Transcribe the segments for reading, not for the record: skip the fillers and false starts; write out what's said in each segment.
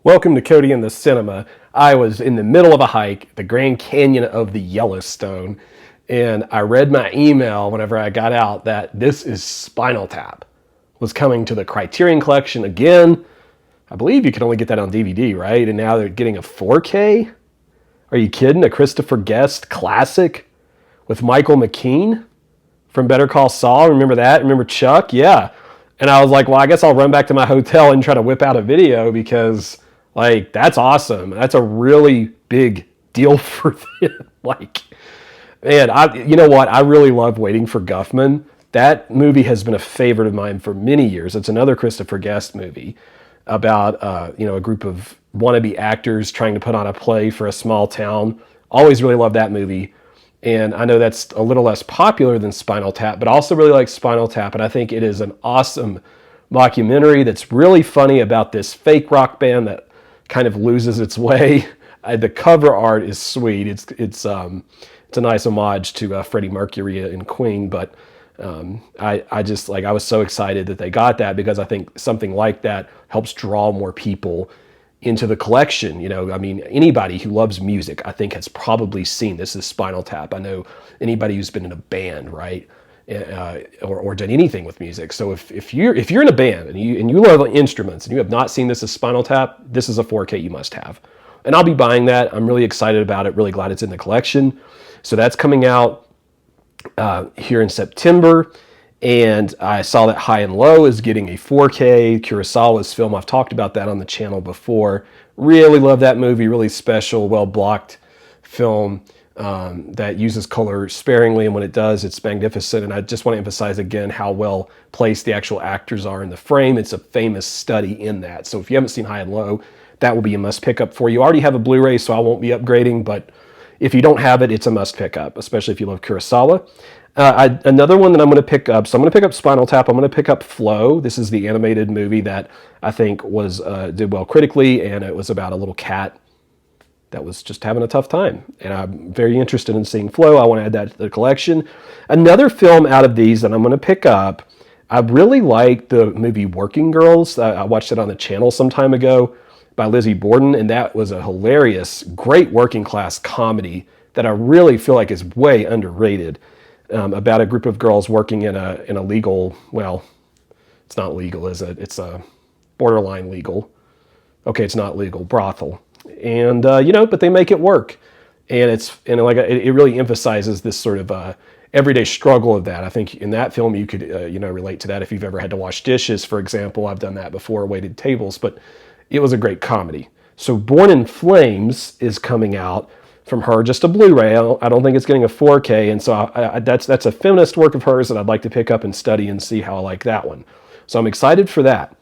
Welcome to Cody in the Cinema. I was in the middle of a hike, the Grand Canyon of the Yellowstone, and I read my email whenever I got out that This Is Spinal Tap was coming to the Criterion Collection again. I believe you can only get that on DVD, right? And now they're getting a 4K? Are you kidding? A Christopher Guest classic with Michael McKean from Better Call Saul. Remember that? Remember Chuck? Yeah. And I was like, well, I guess I'll run back to my hotel and try to whip out a video because, like, that's awesome. That's a really big deal for them. Like, man, you know what? I really love Waiting for Guffman. That movie has been a favorite of mine for many years. It's another Christopher Guest movie about, a group of wannabe actors trying to put on a play for a small town. Always really loved that movie. And I know that's a little less popular than Spinal Tap, but I also really like Spinal Tap. And I think it is an awesome mockumentary that's really funny about this fake rock band that kind of loses its way. The cover art is sweet. It's a nice homage to Freddie Mercury in Queen, but I was so excited that they got that because I think something like that helps draw more people into the collection. You know, I mean, anybody who loves music, I think, has probably seen This Is Spinal Tap. I know anybody who's been in a band, right, or done anything with music. So if you're in a band and you love instruments and you have not seen This Is Spinal Tap, this is a 4K you must have. And I'll be buying that. I'm really excited about it. Really glad it's in the collection. So that's coming out here in September. And I saw that High and Low is getting a 4K Kurosawa's film. I've talked about that on the channel before. Really love that movie. Really special, well-blocked film that uses color sparingly. And when it does, it's magnificent. And I just want to emphasize again how well placed the actual actors are in the frame. It's a famous study in that. So if you haven't seen High and Low, that will be a must pick up for you. I already have a Blu-ray, so I won't be upgrading. But if you don't have it, it's a must pick up, especially if you love Kurosawa. Another one that I'm going to pick up, so I'm going to pick up Spinal Tap. I'm going to pick up Flow. This is the animated movie that I think did well critically, and it was about a little cat that was just having a tough time. And I'm very interested in seeing Flow. I want to add that to the collection. Another film out of these that I'm going to pick up, I really like the movie Working Girls. I watched it on the channel some time ago by Lizzie Borden, and that was a hilarious, great working class comedy that I really feel like is way underrated. About a group of girls working in a legal, well, it's not legal, is it? It's a borderline legal. Okay, it's not legal, brothel. And, but they make it work. And it really emphasizes this sort of everyday struggle of that. I think in that film you could, relate to that if you've ever had to wash dishes, for example. I've done that before, waited tables, but it was a great comedy. So Born in Flames is coming out from her, just a Blu-ray. I don't think it's getting a 4K, and so that's a feminist work of hers that I'd like to pick up and study and see how I like that one. So I'm excited for that.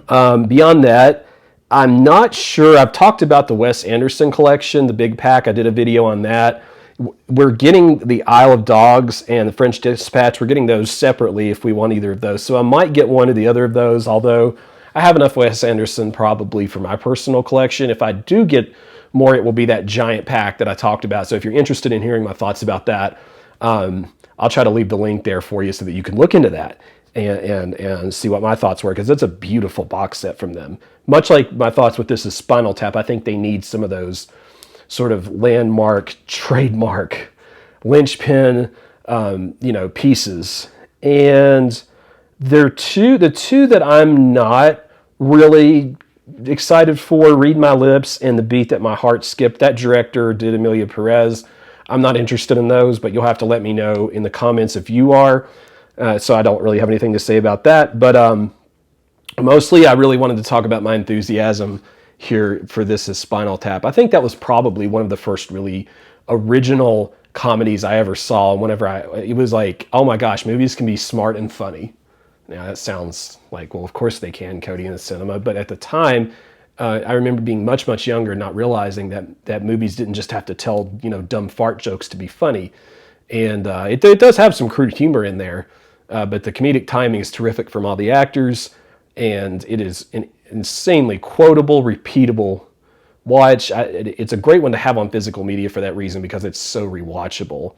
Beyond that, I'm not sure. I've talked about the Wes Anderson collection, the big pack. I did a video on that. We're getting the Isle of Dogs and the French Dispatch. We're getting those separately if we want either of those. So I might get one or the other of those, although I have enough Wes Anderson probably for my personal collection. If I do get more, it will be that giant pack that I talked about. So if you're interested in hearing my thoughts about that, I'll try to leave the link there for you so that you can look into that and see what my thoughts were, because it's a beautiful box set from them. Much like my thoughts with This Is Spinal Tap, I think they need some of those sort of landmark, trademark, linchpin, pieces. And the two that I'm not really excited for, Read My Lips and The Beat That My Heart Skipped. That director did Emilia Perez. I'm not interested in those, but you'll have to let me know in the comments if you are. So I don't really have anything to say about that. But mostly I really wanted to talk about my enthusiasm here for This Is Spinal Tap. I think that was probably one of the first really original comedies I ever saw. And it was like, oh my gosh, movies can be smart and funny. Now that sounds like, well, of course they can, Cody in the Cinema. But at the time, I remember being much, much younger, not realizing that movies didn't just have to tell, dumb fart jokes to be funny. And it does have some crude humor in there, but the comedic timing is terrific from all the actors, and it is an insanely quotable, repeatable watch. It's a great one to have on physical media for that reason, because it's so rewatchable.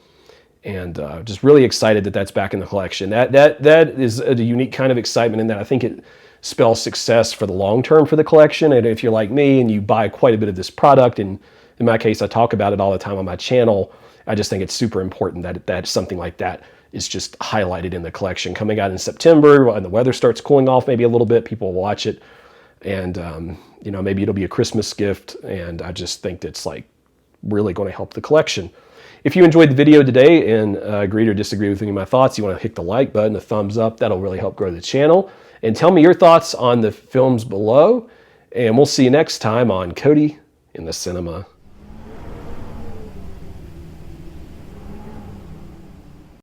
And just really excited that that's back in the collection. That is a unique kind of excitement in that I think it spell success for the long term for the collection. And if you're like me and you buy quite a bit of this product, and in my case, I talk about it all the time on my channel, I just think it's super important that something like that is just highlighted in the collection. Coming out in September, when the weather starts cooling off maybe a little bit, people will watch it, and maybe it'll be a Christmas gift. And I just think it's like really going to help the collection. If you enjoyed the video today and agreed or disagreed with any of my thoughts, you want to hit the like button, a thumbs up. That'll really help grow the channel. And tell me your thoughts on the films below. And we'll see you next time on Cody in the Cinema.